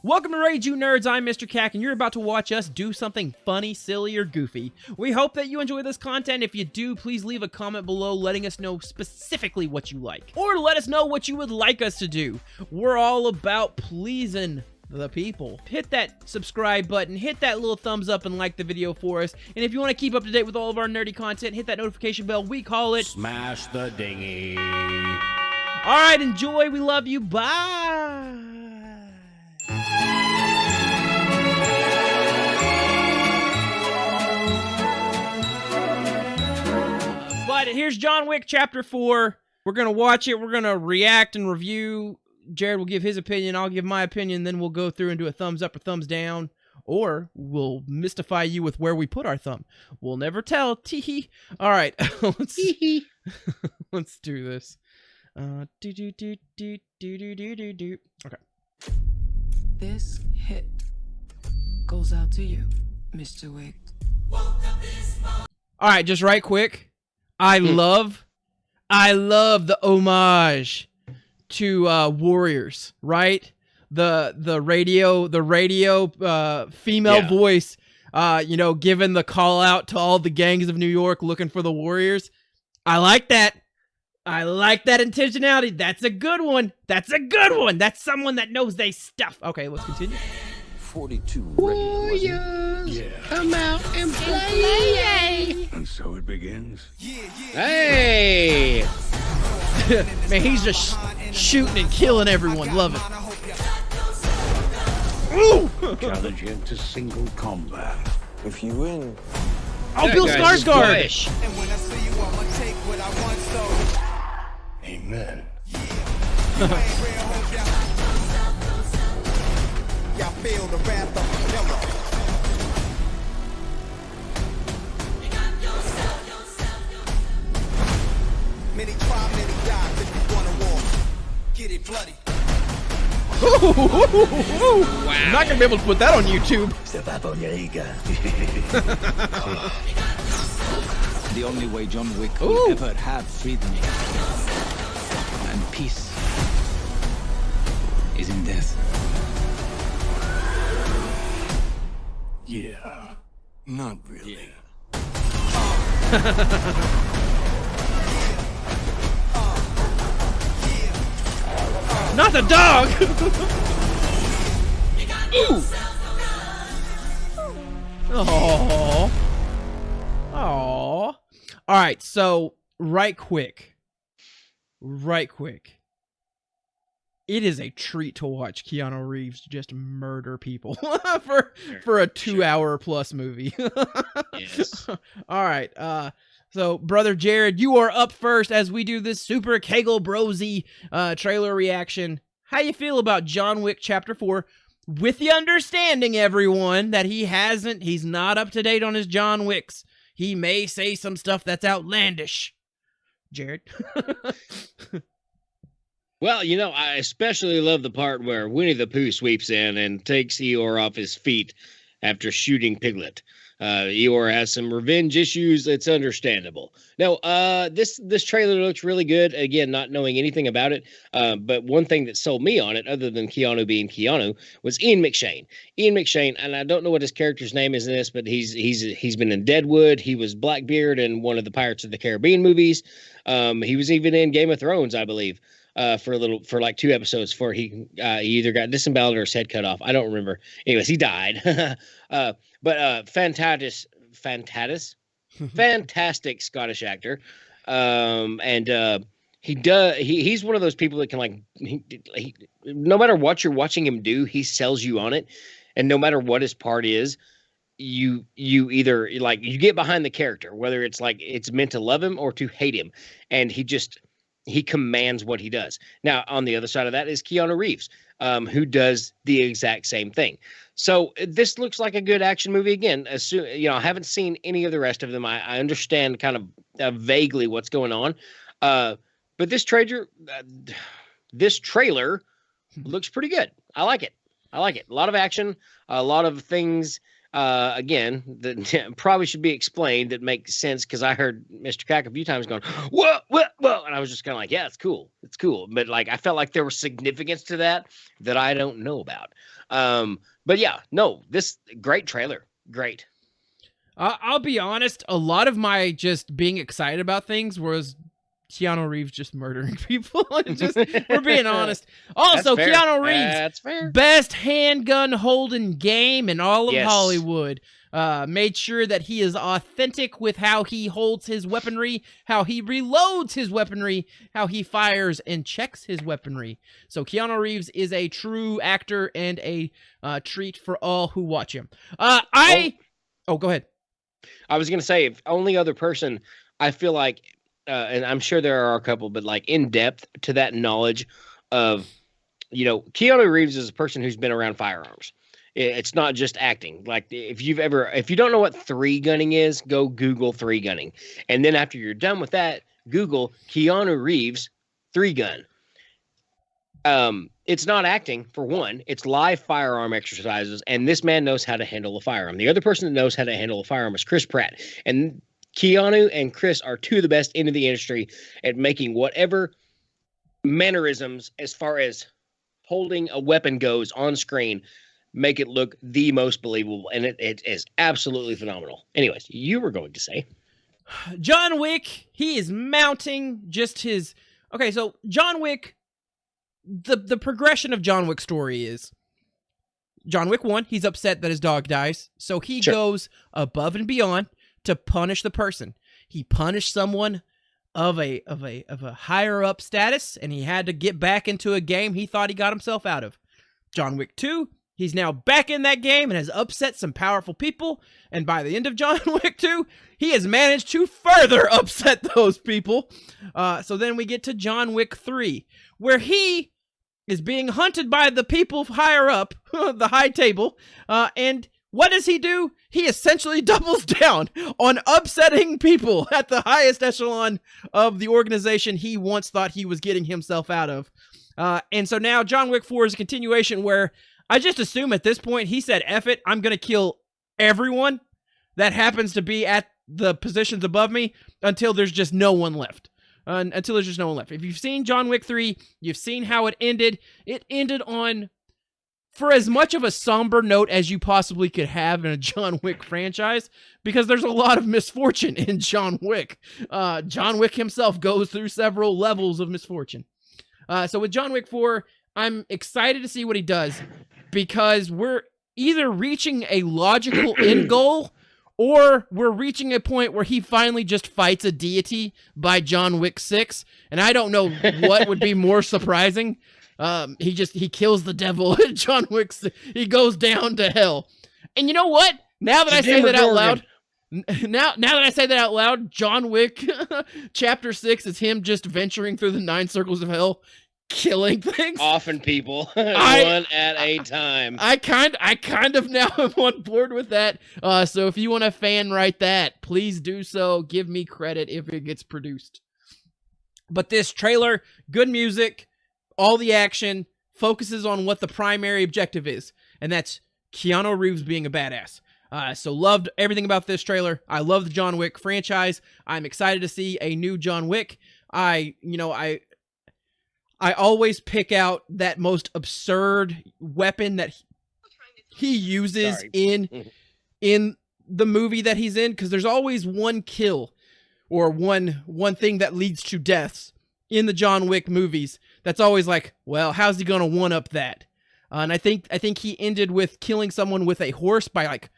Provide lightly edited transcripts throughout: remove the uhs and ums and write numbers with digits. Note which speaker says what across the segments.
Speaker 1: Welcome to Rage You Nerds, I'm Mr. Cack, and you're about to watch us do something funny, silly, or goofy. We hope that you enjoy this content. If you do, please leave a comment below letting us know specifically what you like. Or let us know what you would like us to do. We're all about pleasing the people. Hit that subscribe button, hit that little thumbs up, and like the video for us. And if you want to keep up to date with all of our nerdy content, hit that notification bell. We call it
Speaker 2: Smash the Dinghy.
Speaker 1: Alright, enjoy. We love you. Bye. But here's John Wick Chapter 4. We're going to watch it. We're going to react and review. Jared will give his opinion. I'll give my opinion. Then we'll go through and do a thumbs up or thumbs down. Or we'll mystify you with where we put our thumb. We'll never tell. Tee-hee. All right. Let's do this. Okay.
Speaker 3: This hit goes out to you, Mr. Wick.
Speaker 1: All right, just right quick. I love the homage to Warriors, right? The radio female voice, giving the call out to all the gangs of New York looking for the Warriors. I like that. I like that intentionality. That's a good one. That's a good one. That's someone that knows they stuff. Okay, let's continue.
Speaker 4: 42
Speaker 2: Warriors,
Speaker 4: come out and play. And so it begins.
Speaker 1: Hey! Man, he's just shooting and killing everyone. Love it. Ooh!
Speaker 4: Challenge him to single combat.
Speaker 5: If you win...
Speaker 1: Oh, Bill Skarsgård!
Speaker 4: Amen.
Speaker 5: Many try, many die. If you wanna war, get it bloody.
Speaker 1: Wow. I'm not gonna be able to put that on YouTube.
Speaker 4: The Baba Yaga.
Speaker 6: The only way John Wick will ever have freedom and peace is in death.
Speaker 4: Yeah, not really.
Speaker 1: Not the dog! Ooh! Aww. Aww. Alright, so, right quick. It is a treat to watch Keanu Reeves just murder people for a 2-hour plus movie.
Speaker 2: Yes.
Speaker 1: Alright, so, Brother Jared, you are up first as we do this super Kegel Brosy trailer reaction. How you feel about John Wick Chapter 4? With the understanding, everyone, that he's not up to date on his John Wicks. He may say some stuff that's outlandish. Jared?
Speaker 2: Well, I especially love the part where Winnie the Pooh sweeps in and takes Eeyore off his feet after shooting Piglet. Eeyore has some revenge issues. It's understandable. Now, this trailer looks really good. Again, not knowing anything about it. But one thing that sold me on it, other than Keanu being Keanu, was Ian McShane. Ian McShane, and I don't know what his character's name is in this, but he's been in Deadwood. He was Blackbeard in one of the Pirates of the Caribbean movies. He was even in Game of Thrones, I believe. For like 2 episodes before he either got disemboweled or his head cut off. I don't remember. Anyways, he died. But fantastic Scottish actor. He's one of those people that can no matter what you're watching him do, he sells you on it. And no matter what his part is, you either you get behind the character, whether it's it's meant to love him or to hate him. And he commands what he does. Now, on the other side of that is Keanu Reeves, who does the exact same thing. So this looks like a good action movie. Again, I haven't seen any of the rest of them. I understand kind of vaguely what's going on. But this trailer looks pretty good. I like it. A lot of action, a lot of things again, that probably should be explained. That makes sense because I heard Mr. Cack a few times going, whoa, and I was just kind of like, yeah, it's cool, but like I felt like there was significance to that I don't know about. But yeah, no, this great trailer, great.
Speaker 1: I'll be honest, a lot of my just being excited about things was Keanu Reeves just murdering people. We're being honest. Also, Keanu Reeves,
Speaker 2: that's fair.
Speaker 1: Best handgun holding game in all of
Speaker 2: Yes.
Speaker 1: Hollywood. Made sure that he is authentic with how he holds his weaponry, how he reloads his weaponry, how he fires and checks his weaponry. So Keanu Reeves is a true actor and a treat for all who watch him. Oh, go ahead.
Speaker 2: I was going to say, if only other person, I feel like, and I'm sure there are a couple, but like in depth to that knowledge of, Keanu Reeves is a person who's been around firearms. It's not just acting. Like if you don't know what 3-gunning is, go Google 3-gunning. And then after you're done with that, Google Keanu Reeves 3-gun. It's not acting, for one. It's live firearm exercises, and this man knows how to handle a firearm. The other person that knows how to handle a firearm is Chris Pratt. And Keanu and Chris are two of the best into the industry at making whatever mannerisms as far as holding a weapon goes on screen, make it look the most believable. And it is absolutely phenomenal. Anyways, you were going to say.
Speaker 1: John Wick, he is mounting just his... Okay, so John Wick... The progression of John Wick's story is John Wick 1, he's upset that his dog dies, so he goes above and beyond to punish the person. He punished someone of a higher up status, and he had to get back into a game he thought he got himself out of. John Wick 2, he's now back in that game and has upset some powerful people, and by the end of John Wick 2, he has managed to further upset those people. So then we get to John Wick 3, where he is being hunted by the people higher up, the high table, and what does he do? He essentially doubles down on upsetting people at the highest echelon of the organization he once thought he was getting himself out of. And so now John Wick 4 is a continuation where I just assume at this point he said, F it, I'm going to kill everyone that happens to be at the positions above me until there's just no one left. Until there's just no one left. If you've seen John Wick 3, you've seen how it ended. It ended on, for as much of a somber note as you possibly could have in a John Wick franchise, because there's a lot of misfortune in John Wick. John Wick himself goes through several levels of misfortune. So with John Wick 4, I'm excited to see what he does, because we're either reaching a logical end goal, or we're reaching a point where he finally just fights a deity by John Wick 6, and I don't know what would be more surprising. He kills the devil in John Wick 6. He goes down to hell. And you know what? Now that I say that out loud, John Wick Chapter 6 is him just venturing through the 9 circles of hell, killing things,
Speaker 2: offing people one at a time.
Speaker 1: I kind of now am on board with that. So if you want to fan write that, please do so. Give me credit if it gets produced. But this trailer, good music, all the action, focuses on what the primary objective is, and that's Keanu Reeves being a badass. So loved everything about this trailer. I love the John Wick franchise. I'm excited to see a new John Wick. I always pick out that most absurd weapon that he uses in the movie that he's in, because there's always one kill or one thing that leads to deaths in the John Wick movies. That's always like, well, how's he gonna one up that? And I think he ended with killing someone with a horse by like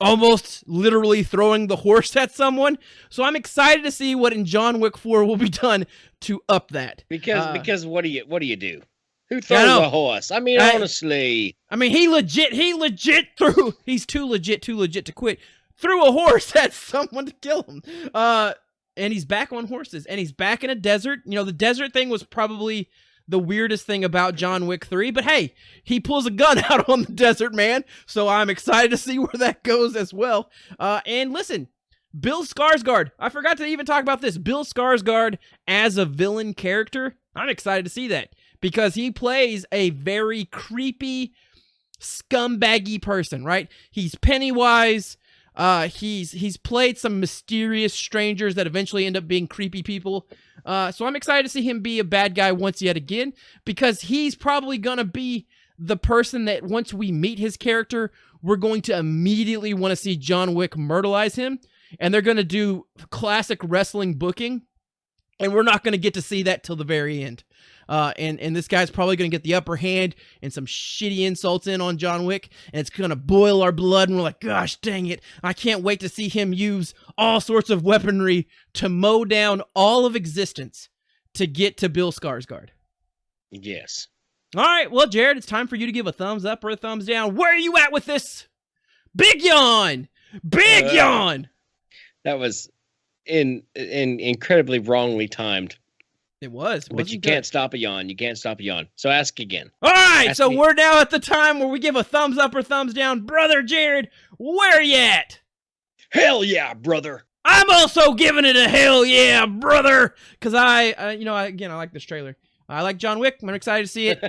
Speaker 1: almost literally throwing the horse at someone. So I'm excited to see what in John Wick 4 will be done to up that.
Speaker 2: Because what do you do? Who throws a horse? I mean, honestly.
Speaker 1: I mean, he legit threw. He's too legit to quit. Threw a horse at someone to kill him. And he's back on horses, and he's back in a desert. You know, the desert thing was probably the weirdest thing about John Wick 3, but hey, he pulls a gun out on the desert, man, so I'm excited to see where that goes as well. And listen, Bill Skarsgård, I forgot to even talk about this. Bill Skarsgård as a villain character, I'm excited to see that, because he plays a very creepy, scumbaggy person, right? He's Pennywise. He's played some mysterious strangers that eventually end up being creepy people. So I'm excited to see him be a bad guy once yet again, because he's probably gonna be the person that once we meet his character, we're going to immediately want to see John Wick myrtleize him, and they're gonna do classic wrestling booking, and we're not gonna get to see that till the very end. And this guy's probably going to get the upper hand and some shitty insults in on John Wick, and it's going to boil our blood, and we're like, gosh dang it, I can't wait to see him use all sorts of weaponry to mow down all of existence to get to Bill Skarsgård.
Speaker 2: Yes.
Speaker 1: All right, well, Jared, it's time for you to give a thumbs up or a thumbs down. Where are you at with this? Big yawn! Big yawn!
Speaker 2: That was incredibly wrongly timed.
Speaker 1: It was.
Speaker 2: But you can't stop a yawn. You can't stop a yawn. So ask again.
Speaker 1: All right, so
Speaker 2: me.
Speaker 1: we're now at the time where we give a thumbs up or thumbs down. Brother Jared, where you at?
Speaker 2: Hell yeah, brother.
Speaker 1: I'm also giving it a hell yeah, brother, because I like this trailer. I like John Wick. I'm excited to see it.